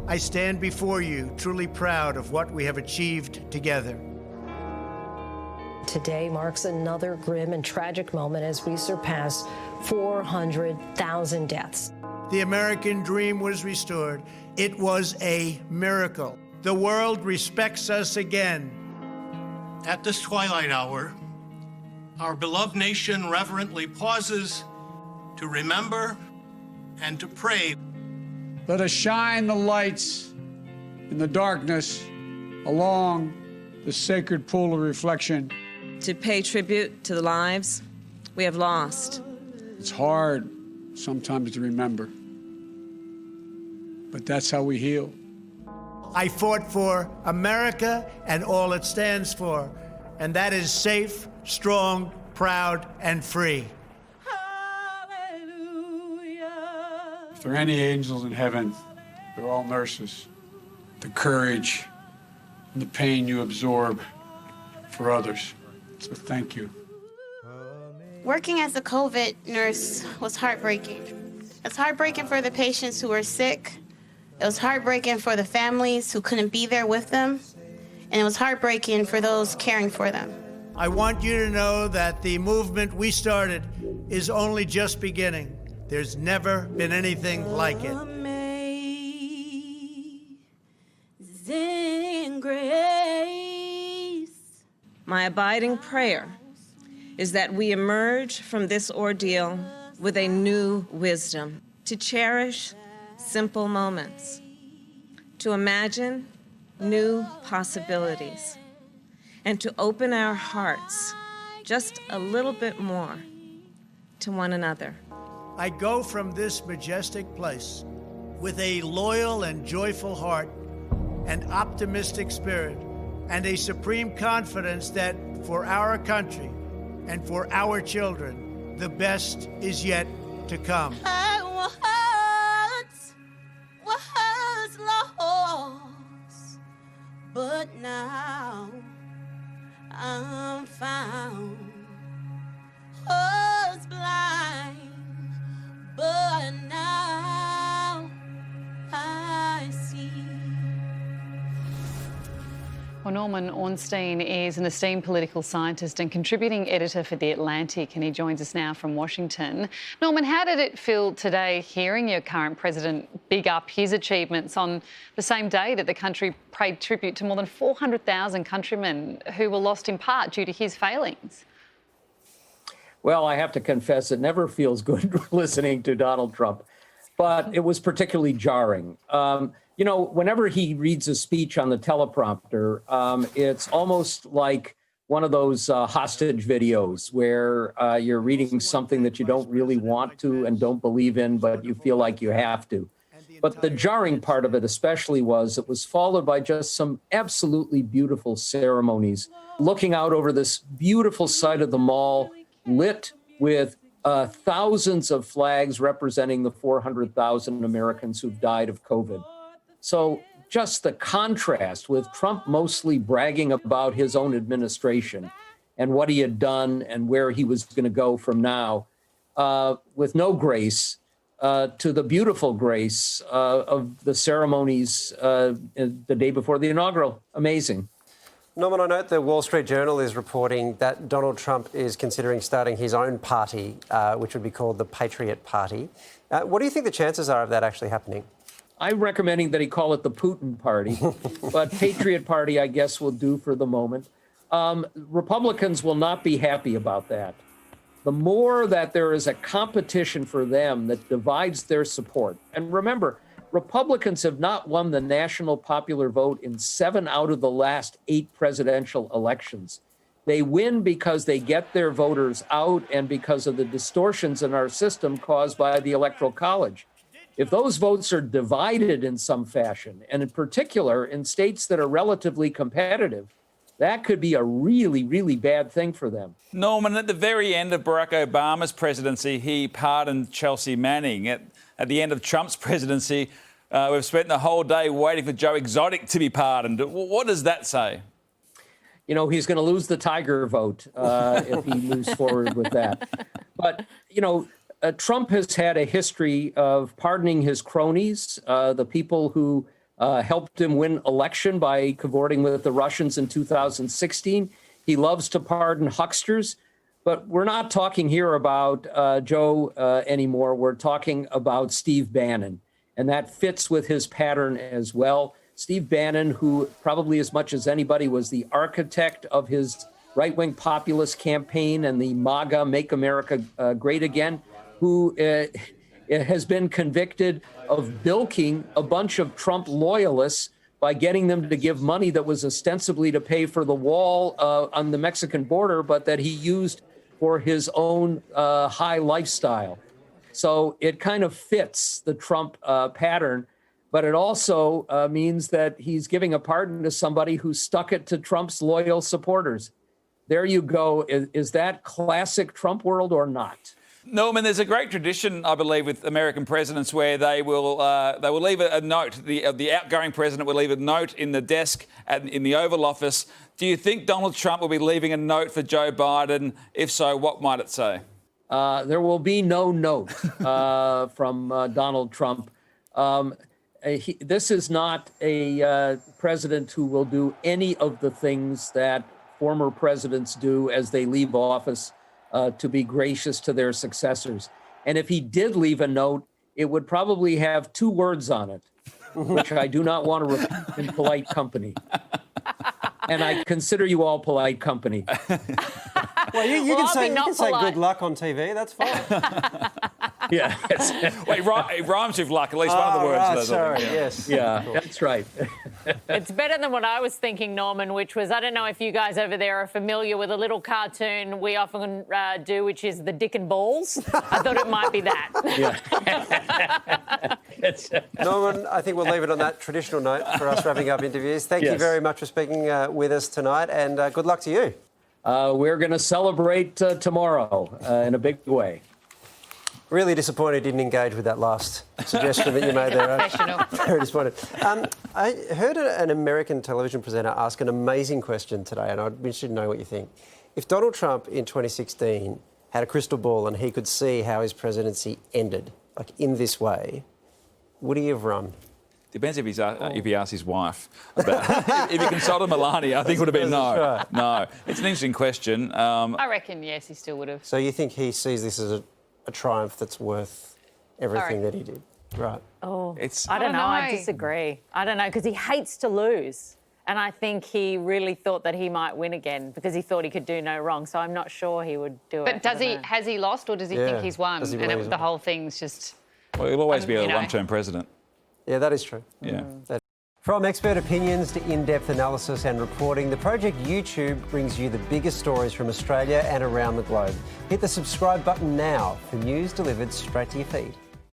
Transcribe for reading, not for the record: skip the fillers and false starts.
I stand before you truly proud of what we have achieved together. Today marks another grim and tragic moment as we surpass 400,000 deaths. The American dream was restored. It was a miracle. The world respects us again. At this twilight hour, our beloved nation reverently pauses to remember and to pray. Let us shine the lights in the darkness along the sacred pool of reflection. To pay tribute to the lives we have lost. It's hard sometimes to remember, but that's how we heal. I fought for America and all it stands for, and that is safe, strong, proud, and free. If there are any angels in heaven, they're all nurses. The courage and the pain you absorb for others. So thank you. Working as a COVID nurse was heartbreaking. It's heartbreaking for the patients who were sick. It was heartbreaking for the families who couldn't be there with them. And it was heartbreaking for those caring for them. I want you to know that the movement we started is only just beginning. There's never been anything like it. Amazing grace. My abiding prayer is that we emerge from this ordeal with a new wisdom, to cherish simple moments, to imagine new possibilities, and to open our hearts just a little bit more to one another. I go from this majestic place with a loyal and joyful heart, an optimistic spirit, and a supreme confidence that for our country and for our children, the best is yet to come. I was lost, but now I'm found. Was blind, but now I see. Well, Norman Ornstein is an esteemed political scientist and contributing editor for The Atlantic, and he joins us now from Washington. Norman, how did it feel today hearing your current president big up his achievements on the same day that the country paid tribute to more than 400,000 countrymen who were lost in part due to his failings? Well, I have to confess, it never feels good listening to Donald Trump, but it was particularly jarring. You know, whenever he reads a speech on the teleprompter, it's almost like one of those hostage videos where you're reading something that you don't really want to and don't believe in, but you feel like you have to. But the jarring part of it especially was it was followed by just some absolutely beautiful ceremonies, looking out over this beautiful side of the mall, lit with thousands of flags representing the 400,000 Americans who've died of COVID. So just the contrast with Trump mostly bragging about his own administration and what he had done and where he was going to go from now, with no grace, to the beautiful grace of the ceremonies the day before the inaugural. Amazing. Norman, I note the Wall Street Journal is reporting that Donald Trump is considering starting his own party, which would be called the Patriot Party. What do you think the chances are of that actually happening? I'm recommending that he call it the Putin Party, but Patriot Party, I guess, will do for the moment. Republicans will not be happy about that. The more that there is a competition for them that divides their support, and remember, Republicans have not won the national popular vote in 7 out of the last 8 presidential elections. They win because they get their voters out and because of the distortions in our system caused by the Electoral College. If those votes are divided in some fashion, and in particular in states that are relatively competitive, that could be a really, really bad thing for them. Norman, at the very end of Barack Obama's presidency, he pardoned Chelsea Manning. At the end of Trump's presidency, we've spent the whole day waiting for Joe Exotic to be pardoned. What does that say? You know, he's going to lose the Tiger vote if he moves forward with that. But, you know, Trump has had a history of pardoning his cronies, the people who helped him win election by cavorting with the Russians in 2016. He loves to pardon hucksters. But we're not talking here about Joe anymore. We're talking about Steve Bannon. And that fits with his pattern as well. Steve Bannon, who probably as much as anybody was the architect of his right-wing populist campaign and the MAGA, Make America Great Again, who has been convicted of bilking a bunch of Trump loyalists by getting them to give money that was ostensibly to pay for the wall on the Mexican border, but that he used for his own high lifestyle. So it kind of fits the Trump pattern, but it also means that he's giving a pardon to somebody who stuck it to Trump's loyal supporters. There you go. Is that classic Trump world or not? Norman, there's a great tradition, I believe, with American presidents where they will leave a note. The outgoing president will leave a note in the desk in the Oval Office. Do you think Donald Trump will be leaving a note for Joe Biden? If so, what might it say? There will be no note from Donald Trump. This is not a president who will do any of the things that former presidents do as they leave office to be gracious to their successors. And if he did leave a note, it would probably have 2 words on it, which I do not want to repeat in polite company. And I consider you all polite company. Well, you can say good luck on TV. That's fine. Yeah. Wait, it rhymes with luck, at least one of the words. Right, sorry, yes. Yeah, that's right. It's better than what I was thinking, Norman, which was, I don't know if you guys over there are familiar with a little cartoon we often do, which is the Dick and Balls. I thought it might be that. Yeah. Norman, I think we'll leave it on that traditional note for us wrapping up interviews. Thank you very much for speaking with us tonight, and good luck to you. We're going to celebrate tomorrow in a big way. Really disappointed you didn't engage with that last suggestion that you made there. Very disappointed. I heard an American television presenter ask an amazing question today, and I'd be interested to know what you think. If Donald Trump in 2016 had a crystal ball and he could see how his presidency ended, like in this way, would he have run? Depends if he asked his wife about if he consulted Melania, I think it would have been no. Right. No. It's an interesting question. I reckon, yes, he still would have. So you think he sees this as a triumph that's worth everything that he did? Right. Oh, I don't know. I disagree. I don't know, because he hates to lose. And I think he really thought that he might win again because he thought he could do no wrong. So I'm not sure he would do it. But has he lost, or does he think he's won? And the whole thing's just... Well, he'll always be a long-term president. Yeah, that is true. Yeah. From expert opinions to in-depth analysis and reporting, the Project YouTube brings you the biggest stories from Australia and around the globe. Hit the subscribe button now for news delivered straight to your feed.